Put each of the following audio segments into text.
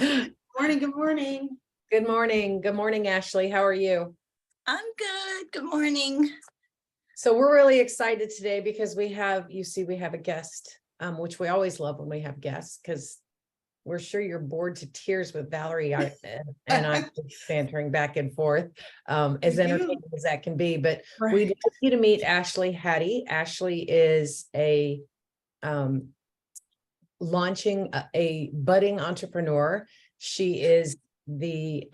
Morning, good morning. Good morning. Good morning, Ashley. How are you? I'm good. Good morning. So we're really excited today because we have a guest, which we always love when we have guests because we're sure you're bored to tears with Valerie and I'm bantering back and forth, as entertaining as that can be. But we'd like you to meet Ashley Hattie. Ashley is launching a budding entrepreneur. She is the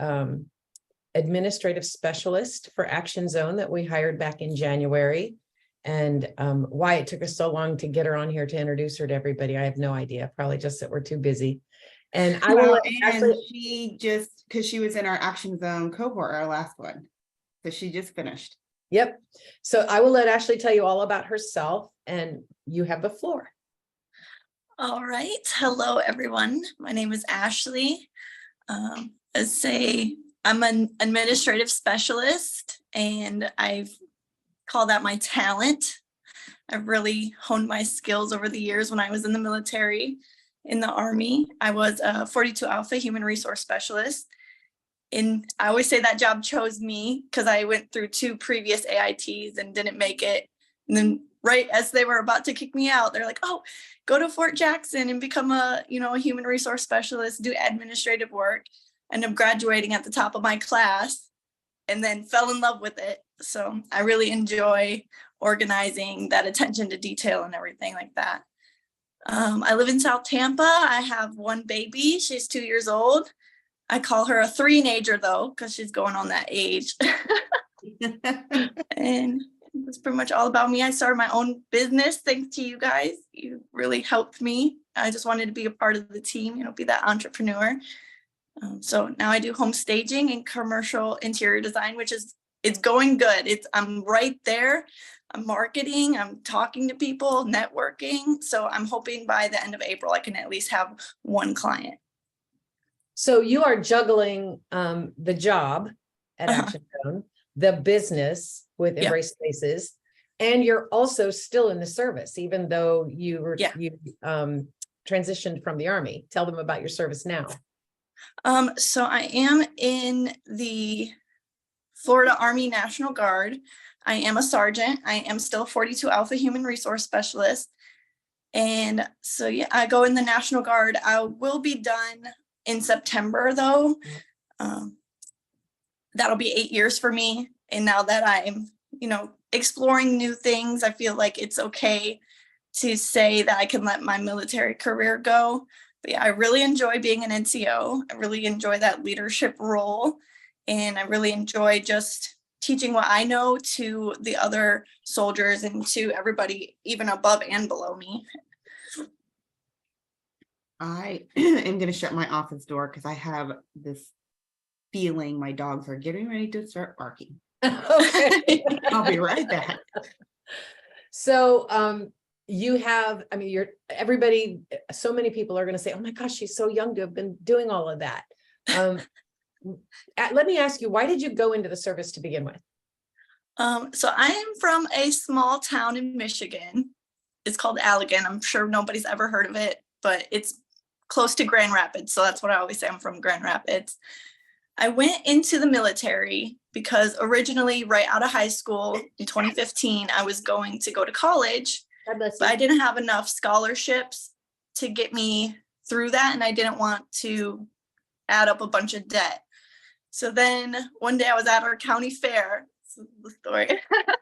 administrative specialist for Action Zone that we hired back in January. And why it took us so long to get her on here to introduce her to everybody, I have no idea. Probably just that we're too busy. And I will she just, because she was in our Action Zone cohort, our last one. So she just finished. Yep. So I will let Ashley tell you all about herself, and you have the floor. All right. Hello, everyone. My name is Ashley. I'm an administrative specialist, and I've called that my talent. I've really honed my skills over the years. When I was in the military, in the Army, I was a 42 Alpha human resource specialist. And I always say that job chose me because I went through 2 previous AITs and didn't make it. And then right as they were about to kick me out, they're like, oh, go to Fort Jackson and become a human resource specialist, do administrative work. Ended up graduating at the top of my class and then fell in love with it. So I really enjoy organizing, that attention to detail and everything like that. I live in South Tampa. I have 1 baby. She's 2 years old. I call her a 3-nager though, because she's going on that age. And that's pretty much all about me. I started my own business thanks to you guys. You really helped me. I just wanted to be a part of the team, be that entrepreneur. So now I do home staging and commercial interior design, it's going good. I'm right there. I'm marketing, I'm talking to people, networking. So I'm hoping by the end of April, I can at least have 1 client. So you are juggling the job at Action Zone, the business with Embrace Spaces, and you're also still in the service, even though you transitioned from the Army. Tell them about your service now. So I am in the Florida Army National Guard. I am a sergeant. I am still 42 Alpha human resource specialist. And so, I go in the National Guard. I will be done in September though. That'll be 8 years for me. And now that I'm, exploring new things, I feel like it's okay to say that I can let my military career go. But I really enjoy being an NCO. I really enjoy that leadership role. And I really enjoy just teaching what I know to the other soldiers and to everybody, even above and below me. I am going to shut my office door because I have this feeling my dogs are getting ready to start barking. Okay. I'll be right back. So everybody, so many people are going to say, oh my gosh, she's so young to have been doing all of that. Let me ask you, why did you go into the service to begin with? So I am from a small town in Michigan. It's called Allegan. I'm sure nobody's ever heard of it, but it's close to Grand Rapids. So that's what I always say. I'm from Grand Rapids. I went into the military because originally right out of high school in 2015, I was going to go to college, but I didn't have enough scholarships to get me through that. And I didn't want to add up a bunch of debt. So then one day I was at our county fair. This is the story. I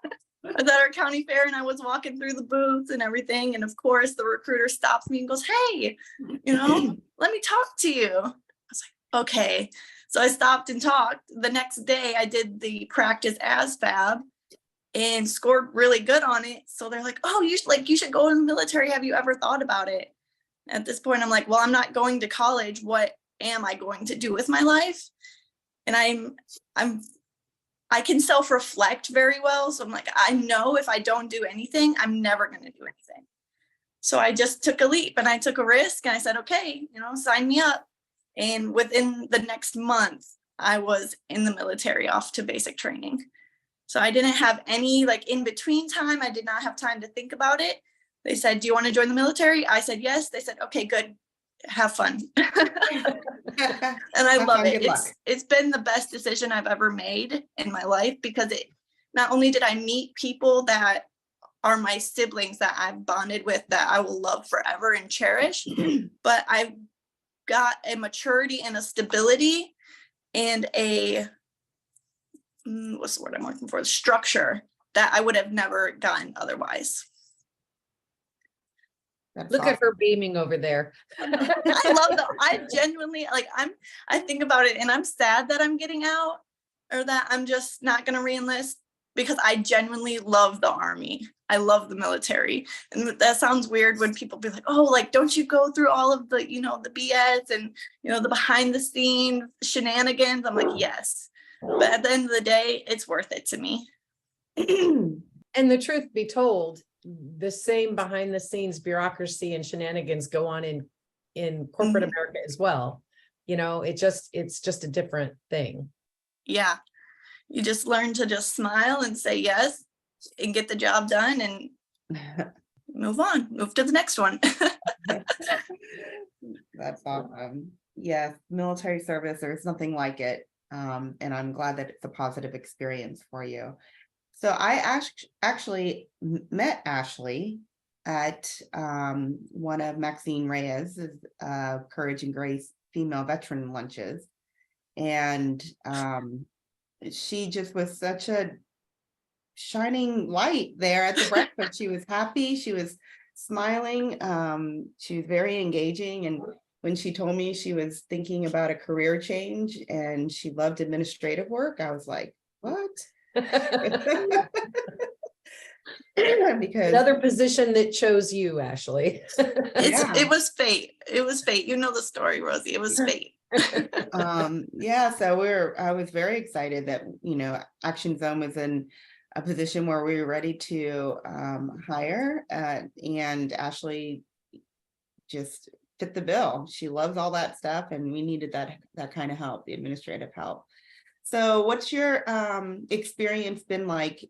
was at our county fair and I was walking through the booths and everything. And of course, the recruiter stops me and goes, hey, let me talk to you. I was like, okay. So I stopped and talked. The next day I did the practice ASVAB and scored really good on it. So they're like, oh, you should go in the military. Have you ever thought about it? At this point, I'm like, well, I'm not going to college. What am I going to do with my life? And I can self-reflect very well. So I'm like, I know if I don't do anything, I'm never going to do anything. So I just took a leap and I took a risk and I said, okay, sign me up. And within the next month, I was in the military off to basic training. So I didn't have any in between time. I did not have time to think about it. They said, do you want to join the military? I said, yes. They said, okay, good. Have fun. And I Have love fun, it. good luck. It's been the best decision I've ever made in my life, because it not only did I meet people that are my siblings that I've bonded with that I will love forever and cherish, but I've got a maturity and a stability and a what's the word I'm looking for? Structure that I would have never gotten otherwise. That's Look at awesome. her beaming over there. I genuinely I think about it and I'm sad that I'm getting out, or that I'm just not going to re-enlist, because I genuinely love the Army. I love the military. And that sounds weird when people be like, oh, like, don't you go through all of the, the BS and, the behind the scenes shenanigans? I'm like, yes. But at the end of the day, it's worth it to me. And the truth be told, the same behind the scenes bureaucracy and shenanigans go on in corporate Mhm. America as well. It's just a different thing. Yeah. You just learn to just smile and say yes and get the job done and move to the next one. That's awesome. Yes, military service, there's nothing like it. And I'm glad that it's a positive experience for you. So I actually met Ashley at one of Maxine Reyes's Courage and Grace female veteran lunches. And she just was such a shining light there at the breakfast. She was happy, she was smiling, she was very engaging. And when she told me she was thinking about a career change and she loved administrative work, I was like, what? Because Another position that chose you, Ashley. yeah. It was fate. It was fate. You know the story, Rosie. It was fate. Yeah, so I was very excited that Action Zone was in a position where we were ready to hire, and Ashley just fit the bill. She loves all that stuff, and we needed that kind of help, the administrative help. So what's your experience been like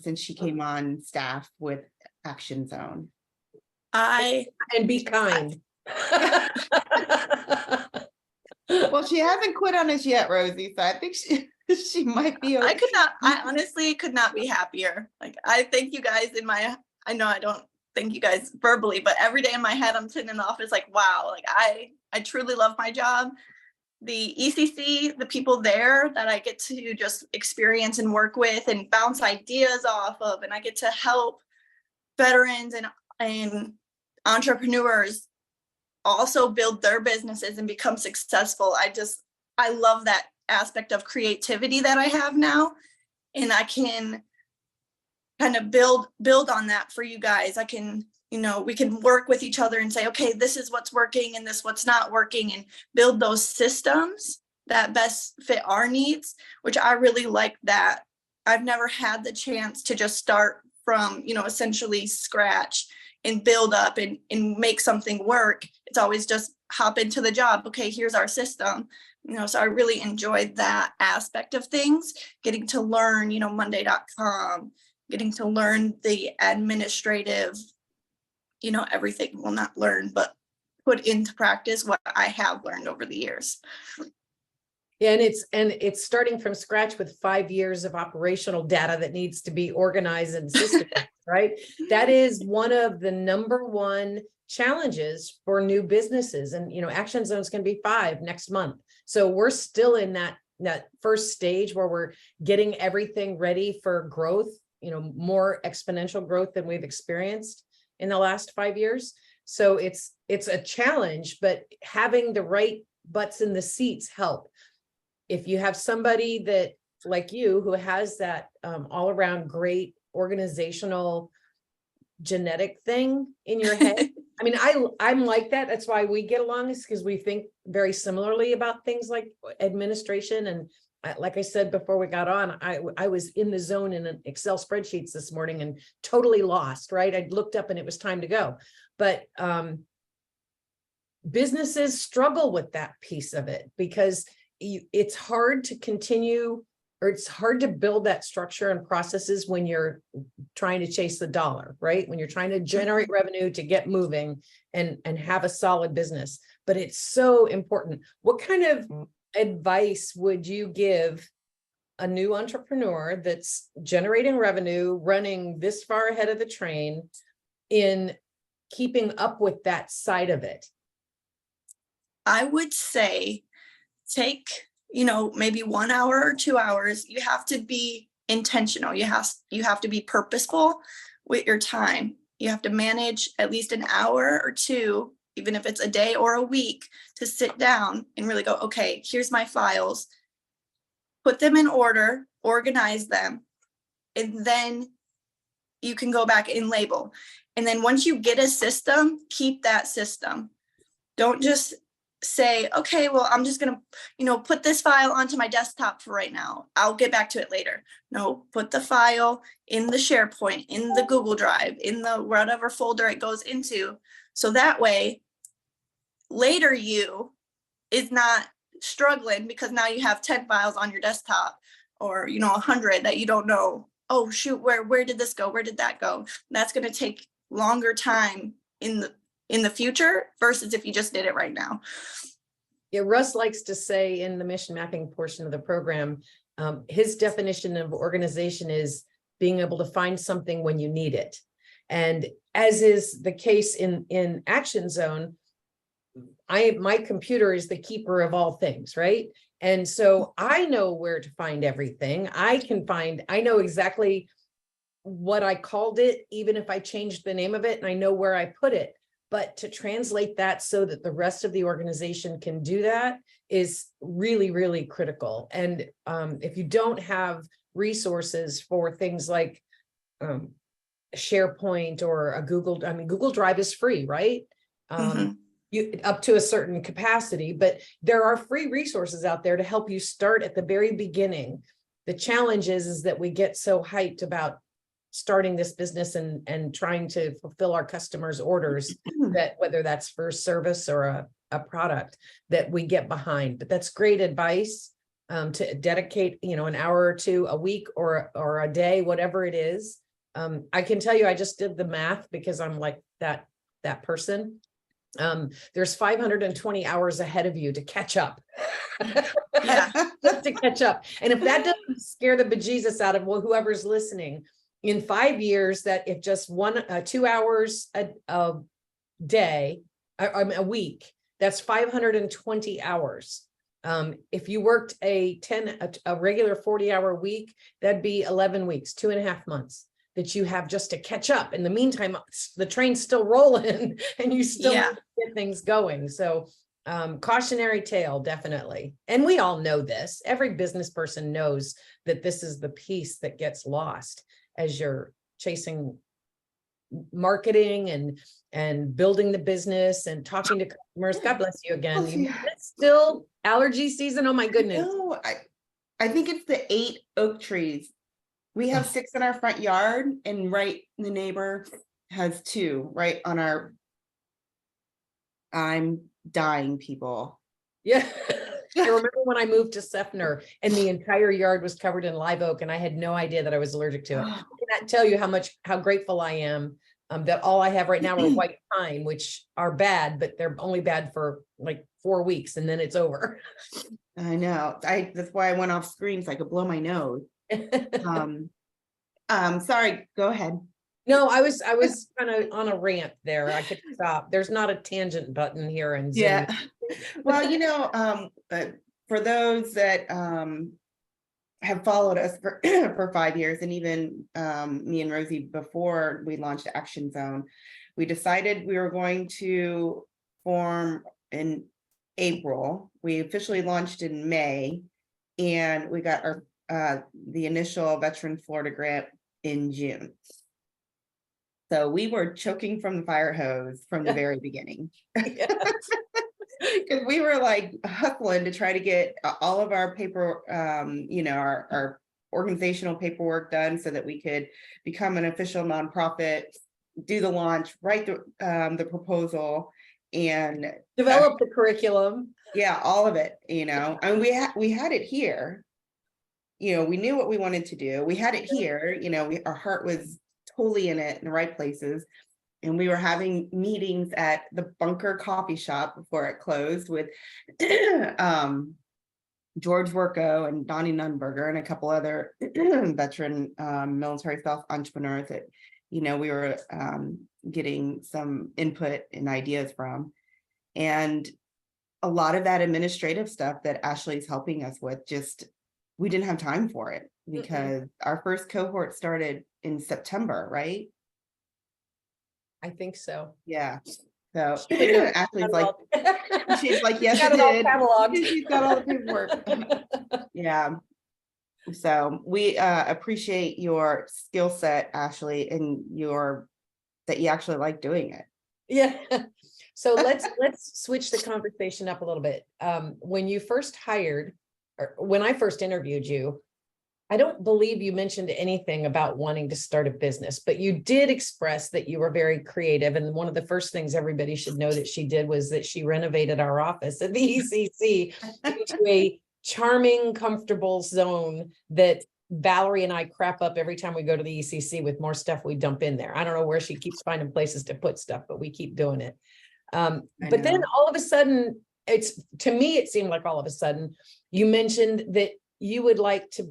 since she came on staff with Action Zone? And be kind. Well, she hasn't quit on us yet, Rosie, so I think she might be okay. I honestly could not be happier. Like, I thank you guys I know I don't thank you guys verbally, but every day in my head, I'm sitting in the office like, wow, like I truly love my job. The ECC, the people there that I get to just experience and work with and bounce ideas off of, and I get to help veterans and entrepreneurs also build their businesses and become successful. I love that aspect of creativity that I have now, and I can kind of build on that for you guys. I can, we can work with each other and say, okay, this is what's working and this what's not working, and build those systems that best fit our needs, which I really like that. I've never had the chance to just start from, essentially scratch and build up and make something work. It's always just hop into the job. Okay, here's our system. So I really enjoyed that aspect of things, getting to learn, Monday.com, getting to learn the administrative, everything. Well, not learn, but put into practice what I have learned over the years. Yeah, and it's starting from scratch with 5 years of operational data that needs to be organized and systemized, right? That is one of the number one challenges for new businesses. And, Action Zone's going to be 5 next month. So we're still in that first stage where we're getting everything ready for growth, more exponential growth than we've experienced in the last 5 years. So it's a challenge, but having the right butts in the seats help. If you have somebody that, like you, who has that all around great organizational genetic thing in your head. I mean, I'm like that. That's why we get along, is because we think very similarly about things like administration. And like I said before we got on, I was in the zone in an Excel spreadsheets this morning and totally lost, right? I looked up and it was time to go. But businesses struggle with that piece of it, because it's hard to continue, or it's hard to build that structure and processes when you're trying to chase the dollar, right? When you're trying to generate revenue to get moving and have a solid business. but it's so important. What kind of advice would you give a new entrepreneur that's generating revenue, running this far ahead of the train, in keeping up with that side of it? I would say take, maybe 1 hour or 2 hours. You have to be intentional. You have to be purposeful with your time. You have to manage at least an hour or two, even if it's a day or a week, to sit down and really go, okay, here's my files, put them in order, organize them, and then you can go back and label. And then once you get a system, keep that system. Don't just say, okay, well, I'm just going to, put this file onto my desktop for right now. I'll get back to it later. No, put the file in the SharePoint, in the Google Drive, in the whatever folder it goes into. So that way, later you is not struggling because now you have 10 files on your desktop, or 100 that you don't know, oh shoot, where did this go, where did that go. That's going to take longer time in the future versus if you just did it right now. Yeah, Russ likes to say in the mission mapping portion of the program, his definition of organization is being able to find something when you need it. And as is the case in Action Zone, my computer is the keeper of all things, right? And so I know where to find everything. I know exactly what I called it, even if I changed the name of it, and I know where I put it. But to translate that so that the rest of the organization can do that is really, really critical. And if you don't have resources for things like SharePoint or a Google Drive is free, right? You up to a certain capacity, but there are free resources out there to help you start at the very beginning. The challenge is that we get so hyped about starting this business and trying to fulfill our customers' orders, that whether that's for service or a product, that we get behind. But that's great advice, to dedicate, an hour or two a week or a day, whatever it is. I can tell you, I just did the math because I'm like that person. There's 520 hours ahead of you to catch up. Yeah. To catch up. And if that doesn't scare the bejesus out of whoever's listening, in 5 years, that if just 2 hours a day, a week, that's 520 hours. If you worked a regular 40-hour week, that'd be 11 weeks, 2.5 months that you have just to catch up. In the meantime, the train's still rolling and you still need to get things going. So cautionary tale, definitely. And we all know this. Every business person knows that this is the piece that gets lost as you're chasing marketing and building the business and talking to customers. God bless you again. It's still allergy season. Oh my goodness. No, I think it's the 8 oak trees. We have 6 in our front yard, and the neighbor has 2 right on our. I'm dying, people. Yeah. I remember when I moved to Sefner and the entire yard was covered in live oak and I had no idea that I was allergic to it. I cannot tell you how grateful I am that all I have right now are white pine, which are bad, but they're only bad for like 4 weeks and then it's over. I know. That's why I went off screen so I could blow my nose. Sorry, go ahead. No, I was kind of on a rant there. I could stop. There's not a tangent button here in Zoom. Yeah. Well, for those that have followed us for for 5 years, and even me and Rosie before we launched Action Zone, we decided we were going to form in April. We officially launched in May, and we got our the initial Veteran Florida grant in June. So we were choking from the fire hose from the very beginning. Because we were like hustling to try to get all of our paper, our organizational paperwork done so that we could become an official nonprofit, do the launch, write the proposal, and develop the curriculum. Yeah, all of it, and we had it here. We knew what we wanted to do. We had it here, our heart was totally in it in the right places. and we were having meetings at the Bunker Coffee Shop before it closed with George Worko and Donnie Nunberger and a couple other veteran military self entrepreneurs that, we were getting some input and ideas from. And a lot of that administrative stuff that Ashley's helping us with, just we didn't have time for it because our first cohort started in September, right? I think so. Yeah. So Ashley's like, yes, got it it all did. cataloged. She's got all the paperwork. Yeah. So we appreciate your skill set, Ashley, and that you actually like doing it. Yeah. So let's switch the conversation up a little bit. When you first hired, or when I first interviewed you, I don't believe you mentioned anything about wanting to start a business, but you did express that you were very creative. And one of the first things everybody should know that she did was that she renovated our office at the ECC into a charming, comfortable zone that Valerie and I crap up every time we go to the ECC with more stuff we dump in there. I don't know where she keeps finding places to put stuff, but we keep doing it. But then all of a sudden, to me, it seemed like all of a sudden you mentioned that you would like to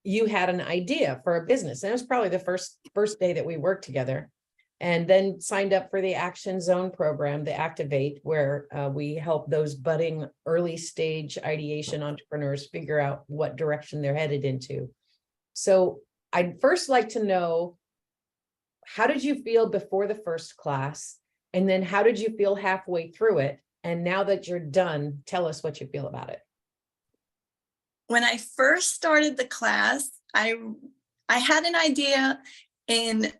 you had an idea for a business. And it was probably the first day that we worked together, and then signed up for the Action Zone program, the Activate, where we help those budding early stage ideation entrepreneurs figure out what direction they're headed into. So I'd first like to know, how did you feel before the first class? And then how did you feel halfway through it? And now that you're done, tell us what you feel about it. When I first started the class, I had an idea. In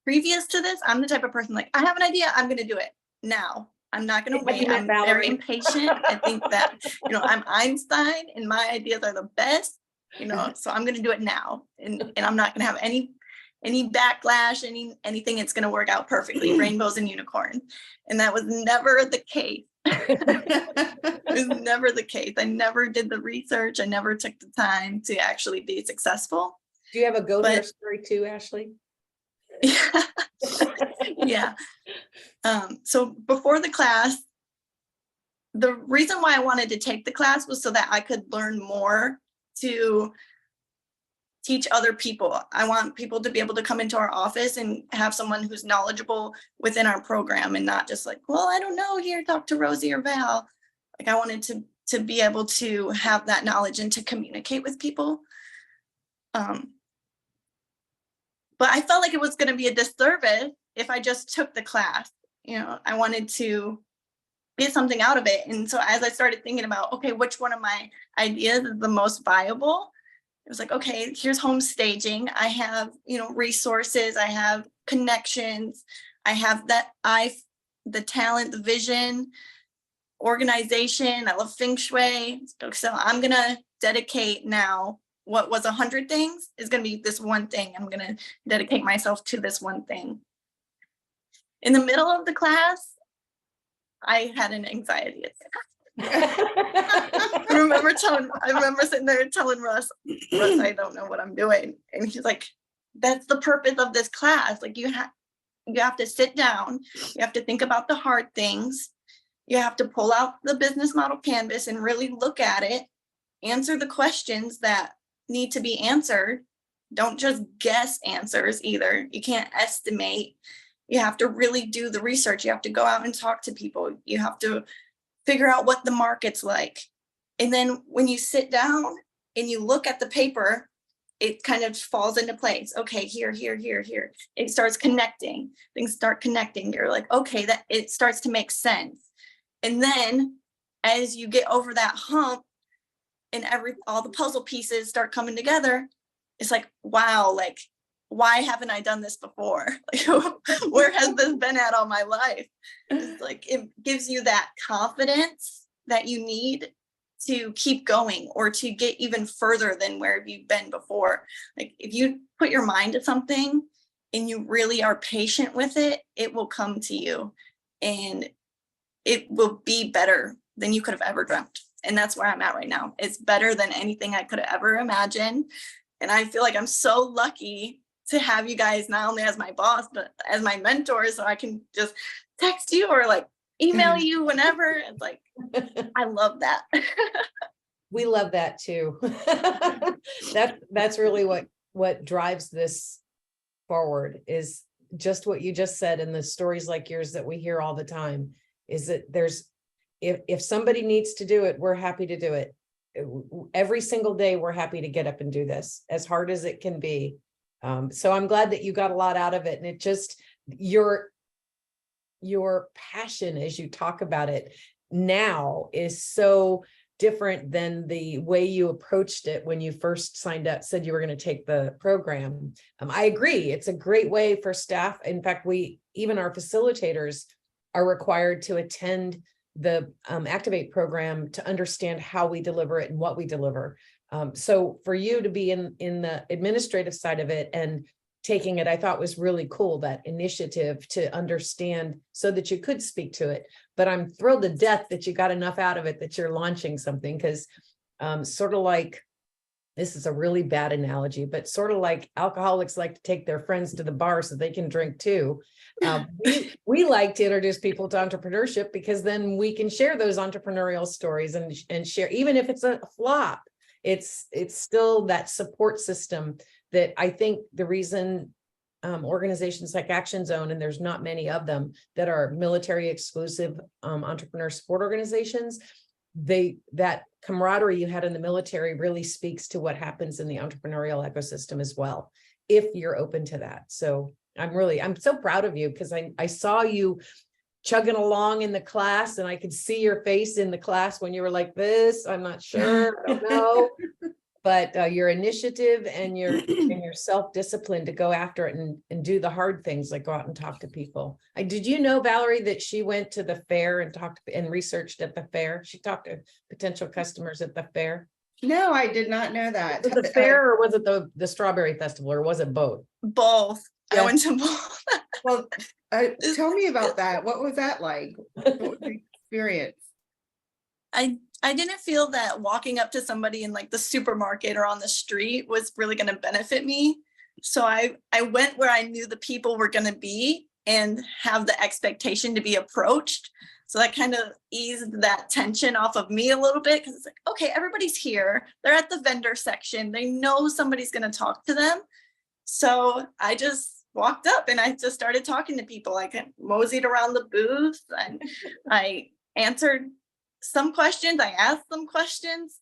previous to this, I'm the type of person like, I have an idea, I'm going to do it now. I'm not going to wait. I'm very impatient. I think that, I'm Einstein and my ideas are the best, so I'm going to do it now. And I'm not going to have any backlash, anything. It's going to work out perfectly, rainbows and unicorns. And that was never the case. It was never the case. I never did the research. I never took the time to actually be successful. Do you have a go-there story too, Ashley? Yeah. Yeah. So before the class, the reason why I wanted to take the class was so that I could learn more to teach other people. I want people to be able to come into our office and have someone who's knowledgeable within our program, and not just like, well, I don't know, here, talk to Rosie or Val. Like, I wanted to be able to have that knowledge and to communicate with people. But I felt like it was going to be a disservice if I just took the class. I wanted to get something out of it. And so as I started thinking about, okay, which one of my ideas is the most viable? It was like, okay, here's home staging. I have, resources. I have connections. I have the talent, the vision, organization. I love feng shui. So I'm going to dedicate now. What was 100 things is going to be this one thing. I'm going to dedicate myself to this one thing. In the middle of the class, I had an anxiety attack. I remember sitting there telling Russ, I don't know what I'm doing. And he's like, that's the purpose of this class. Like, you have to sit down. You have to think about the hard things. You have to pull out the business model canvas and really look at it, answer the questions that need to be answered. Don't just guess answers either. You can't estimate. You have to really do the research. You have to go out and talk to people. You have to figure out what the market's like. And then when you sit down and you look at the paper, it kind of falls into place. Okay, here. It starts connecting. Things start connecting. You're like, okay, that it starts to make sense. And then as you get over that hump and all the puzzle pieces start coming together, it's like, wow, like, why haven't I done this before? Like, where has this been at all my life? It's like, it gives you that confidence that you need to keep going or to get even further than where you've been before. Like, if you put your mind to something and you really are patient with it, it will come to you and it will be better than you could have ever dreamt. And that's where I'm at right now. It's better than anything I could have ever imagined. And I feel like I'm so lucky to have you guys not only as my boss, but as my mentor, so I can just text you or like email you whenever. It's like, I love that. We love that too. That's really what drives this forward, is just what you just said, and the stories like yours that we hear all the time, is that if somebody needs to do it, we're happy to do it. Every single day, we're happy to get up and do this, as hard as it can be. So I'm glad that you got a lot out of it, and it just, your passion as you talk about it now is so different than the way you approached it when you first signed up, said you were going to take the program. I agree. It's a great way for staff. In fact, even our facilitators are required to attend the Activate program to understand how we deliver it and what we deliver. So for you to be in the administrative side of it and taking it, I thought was really cool, that initiative to understand so that you could speak to it. But I'm thrilled to death that you got enough out of it that you're launching something, because sort of like, this is a really bad analogy, but sort of like alcoholics like to take their friends to the bar so they can drink too. We like to introduce people to entrepreneurship, because then we can share those entrepreneurial stories and share, even if it's a flop, it's still that support system that I think the reason organizations like Action Zone, and there's not many of them that are military exclusive entrepreneur support organizations, that camaraderie you had in the military really speaks to what happens in the entrepreneurial ecosystem as well, if you're open to that. So I'm so proud of you, because I saw you chugging along in the class, and I could see your face in the class when you were like this, I'm not sure, I don't know. But your initiative and your self-discipline to go after it and do the hard things, like go out and talk to people. Did you know, Valerie, that she went to the fair and talked and researched at the fair? She talked to potential customers at the fair. No, I did not know that. Was it the fair, or was it the strawberry festival, or was it both? Both. Yeah. I went to both. Well, tell me about that. What was that like? What was the experience? I didn't feel that walking up to somebody in like the supermarket or on the street was really going to benefit me. So I went where I knew the people were going to be and have the expectation to be approached. So that kind of eased that tension off of me a little bit, because it's like, okay, everybody's here. They're at the vendor section. They know somebody's going to talk to them. So I just walked up and I just started talking to people. I moseyed around the booth and I answered some questions, I asked some questions,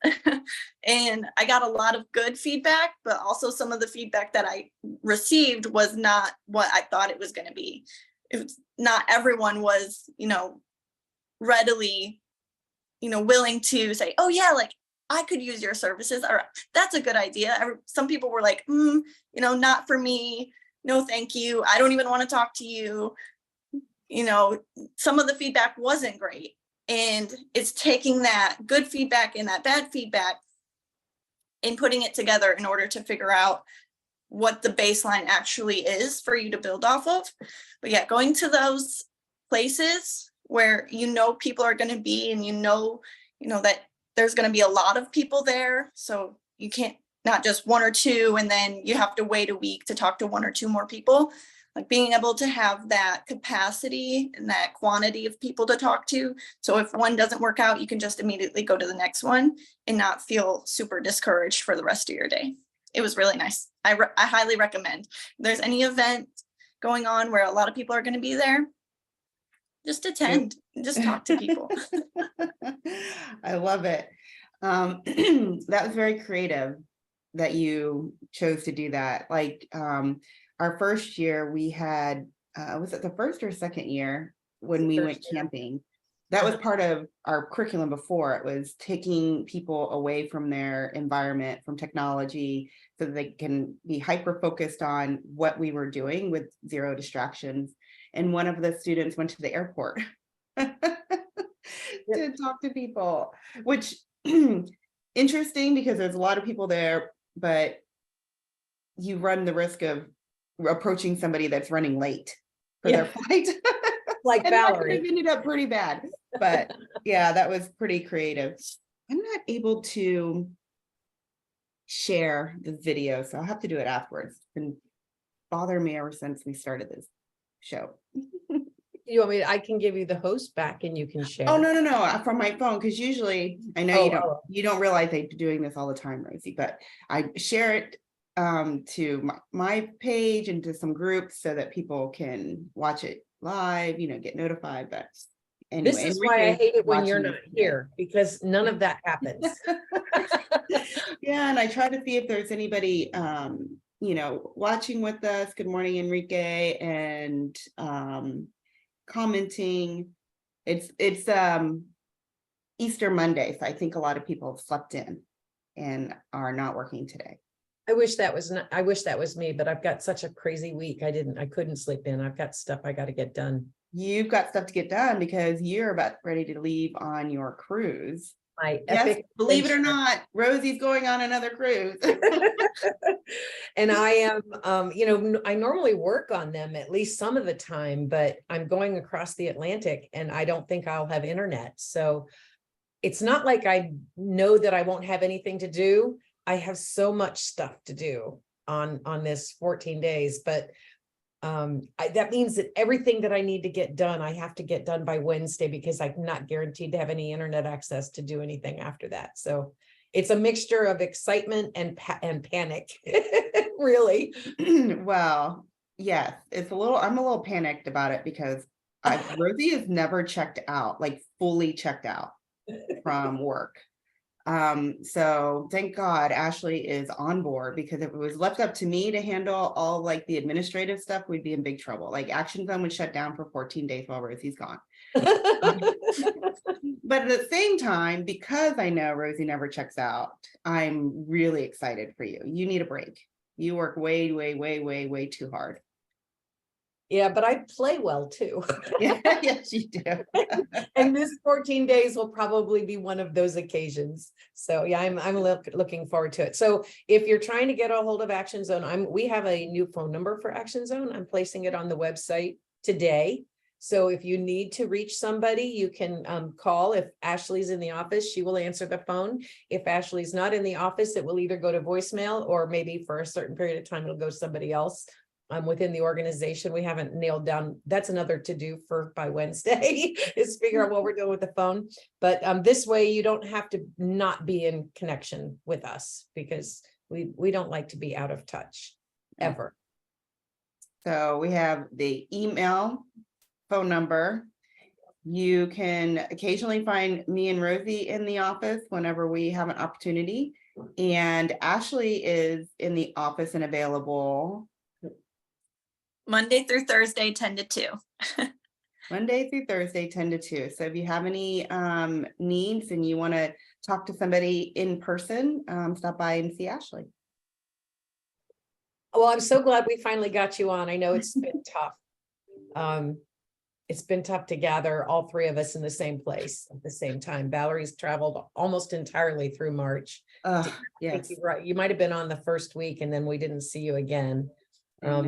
and I got a lot of good feedback, but also some of the feedback that I received was not what I thought it was going to be. It was not everyone was, readily, willing to say, oh yeah, like I could use your services, or that's a good idea. Some people were like, not for me. No, thank you. I don't even want to talk to you. Some of the feedback wasn't great. And it's taking that good feedback and that bad feedback and putting it together in order to figure out what the baseline actually is for you to build off of. But yeah, going to those places where people are going to be, and that there's going to be a lot of people there. So you can't, not just one or two, and then you have to wait a week to talk to one or two more people. Like being able to have that capacity and that quantity of people to talk to. So if one doesn't work out, you can just immediately go to the next one and not feel super discouraged for the rest of your day. It was really nice. I highly recommend. If there's any event going on where a lot of people are going to be there, just attend, just talk to people. I love it. That was very creative that you chose to do that. Like, our first year we had, was it the first or second year when we went camping? That was part of our curriculum before. It was taking people away from their environment, from technology, so that they can be hyper-focused on what we were doing with zero distractions. And one of the students went to the airport to talk to people, which interesting, because there's a lot of people there, but you run the risk of approaching somebody that's running late for their flight. Like and Valerie. That ended up pretty bad, but yeah, that was pretty creative. I'm not able to share the video, so I'll have to do it afterwards. And bothered me ever since we started this show. You want me, I can give you the host back and you can share. Oh, no, from my phone, because usually I know Oh. you don't realize they're doing this all the time, Rosie, but I share it to my page and to some groups so that people can watch it live, get notified. But anyway, This is why I hate it when you're not here, because none of that happens. Yeah, and I try to see if there's anybody watching with us. Good morning, Enrique, and commenting. It's Easter Monday, so I think a lot of people have slept in and are not working today. I wish that was me, but I've got such a crazy week. I couldn't sleep in. I've got stuff I got to get done. You've got stuff to get done because you're about ready to leave on your cruise. My yes, believe it or not, Rosie's going on another cruise. And I am, I normally work on them at least some of the time, but I'm going across the Atlantic and I don't think I'll have internet. So it's not like I know that I won't have anything to do. I have so much stuff to do on this 14 days, but that means that everything that I need to get done, I have to get done by Wednesday because I'm not guaranteed to have any internet access to do anything after that. So it's a mixture of excitement and panic, really. Well, yes, I'm a little panicked about it because Rosie has never checked out, like fully checked out from work. So thank God Ashley is on board, because if it was left up to me to handle all like the administrative stuff, we'd be in big trouble. Like Action Zone would shut down for 14 days while Rosie's gone. But at the same time, because I know Rosie never checks out, I'm really excited for you. You need a break. You work way, way, way, way, way too hard. Yeah, but I play well too. Yes, you do. And this 14 days will probably be one of those occasions. So yeah, I'm looking forward to it. So if you're trying to get a hold of Action Zone, we have a new phone number for Action Zone. I'm placing it on the website today. So if you need to reach somebody, you can call. If Ashley's in the office, she will answer the phone. If Ashley's not in the office, it will either go to voicemail or maybe for a certain period of time, it'll go to somebody else. Within the organization, we haven't nailed down. That's another to do for by Wednesday is figure out what we're doing with the phone. But this way you don't have to not be in connection with us, because we don't like to be out of touch ever. So we have the email, phone number. You can occasionally find me and Rosie in the office whenever we have an opportunity. And Ashley is in the office and available Monday through Thursday, 10 to 2. Monday through Thursday, 10 to 2. So if you have any needs and you want to talk to somebody in person, stop by and see Ashley. Well, I'm so glad we finally got you on. I know it's been tough. It's been tough to gather all three of us in the same place at the same time. Valerie's traveled almost entirely through March. Yes. Right. You might have been on the first week and then we didn't see you again.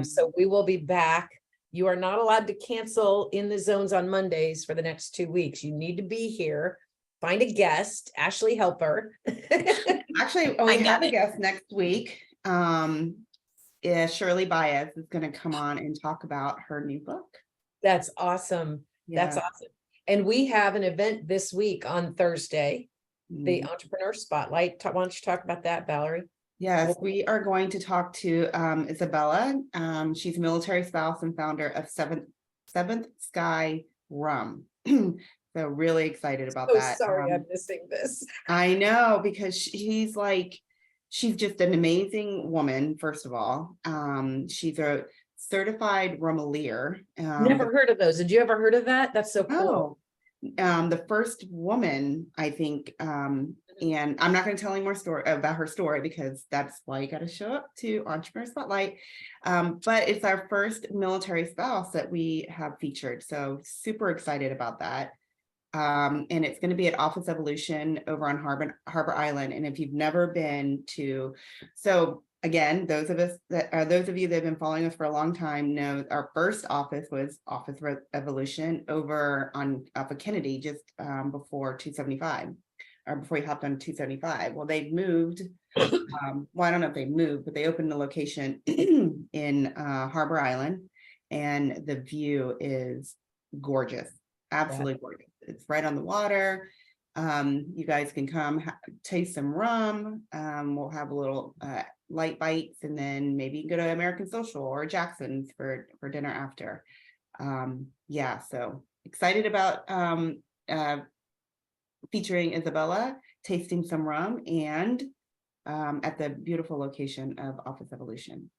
So we will be back. You are not allowed to cancel in the zones on Mondays for the next 2 weeks. You need to be here. Find a guest. Ashley, help her. Actually, we have a guest next week. Shirley Baez is going to come on and talk about her new book. That's awesome. Yeah. That's awesome. And we have an event this week on Thursday, the Entrepreneur Spotlight. Why don't you talk about that, Valerie? Yes, we are going to talk to Isabella. She's a military spouse and founder of Seventh Sky Rum. So really excited about that. Sorry, I'm missing this. I know, because she's just an amazing woman, first of all. She's a certified rummelier. Never heard of those. Did you ever heard of that? That's so cool. The first woman, I think, and I'm not going to tell any more about her story, because that's why you got to show up to Entrepreneur Spotlight. But it's our first military spouse that we have featured. So super excited about that. And it's going to be at Office Evolution over on Harbor Island. And if you've never been to, again, those of you that have been following us for a long time know our first office was Office Evolution over on Kennedy, just before 275. or before you hopped on 275. Well, they've moved. Well, I don't know if they moved, but they opened a location in Harbor Island, and the view is gorgeous, absolutely gorgeous. It's right on the water. You guys can come taste some rum. We'll have a little light bites, and then maybe you can go to American Social or Jackson's for dinner after. Yeah, so excited about featuring Isabella tasting some rum and at the beautiful location of Office Evolution.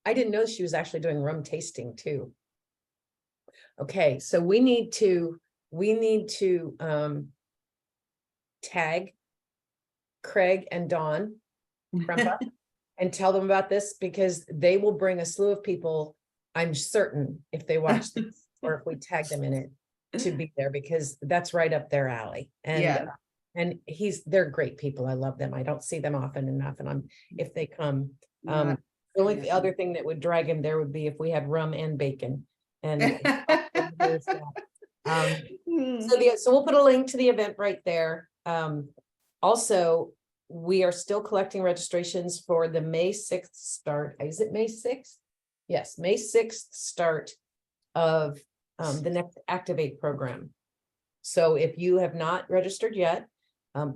I didn't know she was actually doing rum tasting too. Okay, so we need to tag Craig and Dawn Krempa and tell them about this, because they will bring a slew of people, I'm certain, if they watch this or if we tag them in it, to be there, because that's right up their alley. And Yeah. And they're great people. I love them. I don't see them often enough. And if they come, Yeah. the only other thing that would drag him there would be if we had rum and bacon. And so we'll put a link to the event right there. Also, we are still collecting registrations for the May 6th start. Is it May 6th? Yes, May 6th start of the next Activate program. So if you have not registered yet,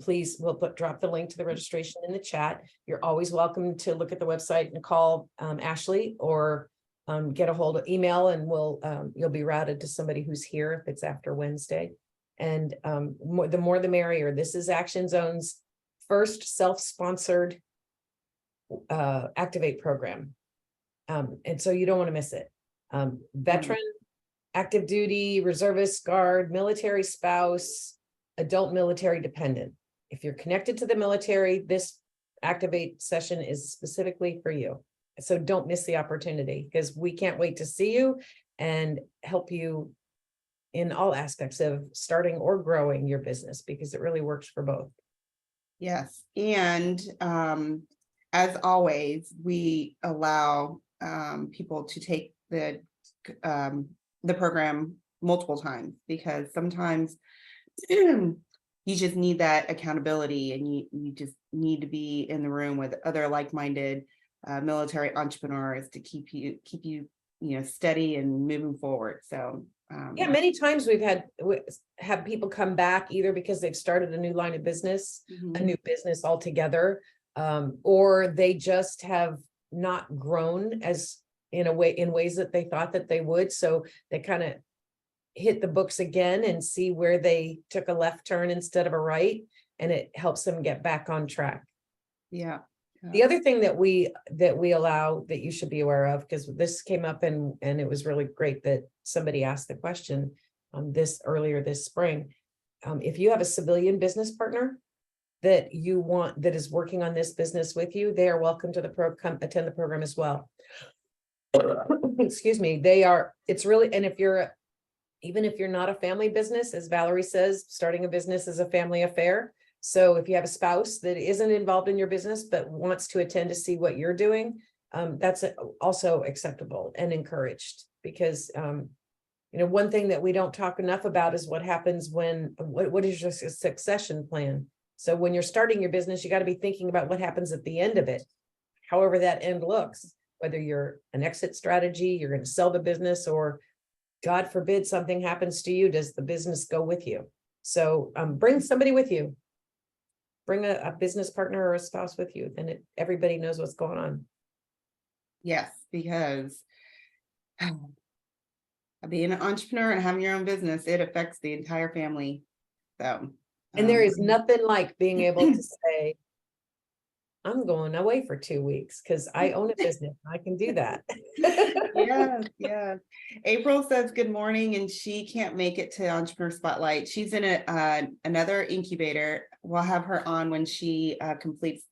please, we'll drop the link to the registration in the chat. You're always welcome to look at the website and call Ashley, or get a hold of email, and you'll be routed to somebody who's here if it's after Wednesday. And the more the merrier. This is Action Zone's first self-sponsored Activate program. And so you don't want to miss it. Veteran, active duty, reservist, guard, military spouse, adult military dependent. If you're connected to the military, this Activate session is specifically for you. So don't miss the opportunity, because we can't wait to see you and help you in all aspects of starting or growing your business, because it really works for both. Yes, and as always, we allow people to take the program multiple times, because sometimes you just need that accountability, and you just need to be in the room with other like-minded military entrepreneurs to keep you steady and moving forward. So yeah, many times we've have people come back either because they've started a new line of business, a new business altogether, or they just have not grown in ways that they thought that they would. So they kind of hit the books again and see where they took a left turn instead of a right, and it helps them get back on track. Yeah. The other thing that we allow that you should be aware of, because this came up and it was really great that somebody asked the question earlier this spring. If you have a civilian business partner that is working on this business with you, they are welcome to attend the program as well. Excuse me. Even if you're not a family business, as Valerie says, starting a business is a family affair. So if you have a spouse that isn't involved in your business, but wants to attend to see what you're doing, that's also acceptable and encouraged, because, one thing that we don't talk enough about is what happens what is your succession plan? So when you're starting your business, you got to be thinking about what happens at the end of it, however that end looks, whether you're an exit strategy, you're going to sell the business, or God forbid something happens to you, does the business go with you? So bring somebody with you. Bring a business partner or a spouse with you, then everybody knows what's going on. Yes, because being an entrepreneur and having your own business, it affects the entire family. So, and there is nothing like being able to say, I'm going away for 2 weeks because I own a business. I can do that. Yes. April says good morning, and she can't make it to Entrepreneur Spotlight. She's in another incubator. We'll have her on when she completes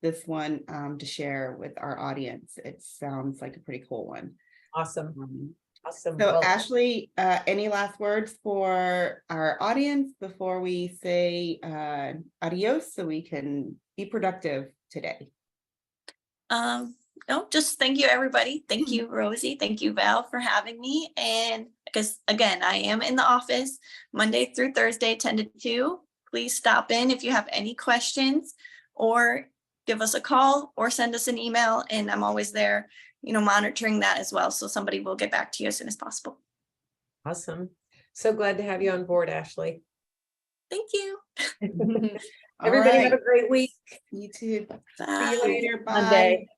this one to share with our audience. It sounds like a pretty cool one. Awesome. So Ashley, any last words for our audience before we say adios, so we can be productive today? No, just thank you, everybody. Thank you, Rosie. Thank you, Val, for having me. And because again, I am in the office Monday through Thursday, 10 to 2. please stop in if you have any questions, or give us a call or send us an email, and I'm always there, monitoring that as well. So somebody will get back to you as soon as possible. Awesome. So glad to have you on board, Ashley. Thank you. All Everybody have a right. great week. You too. See Bye. you later. Bye. Monday.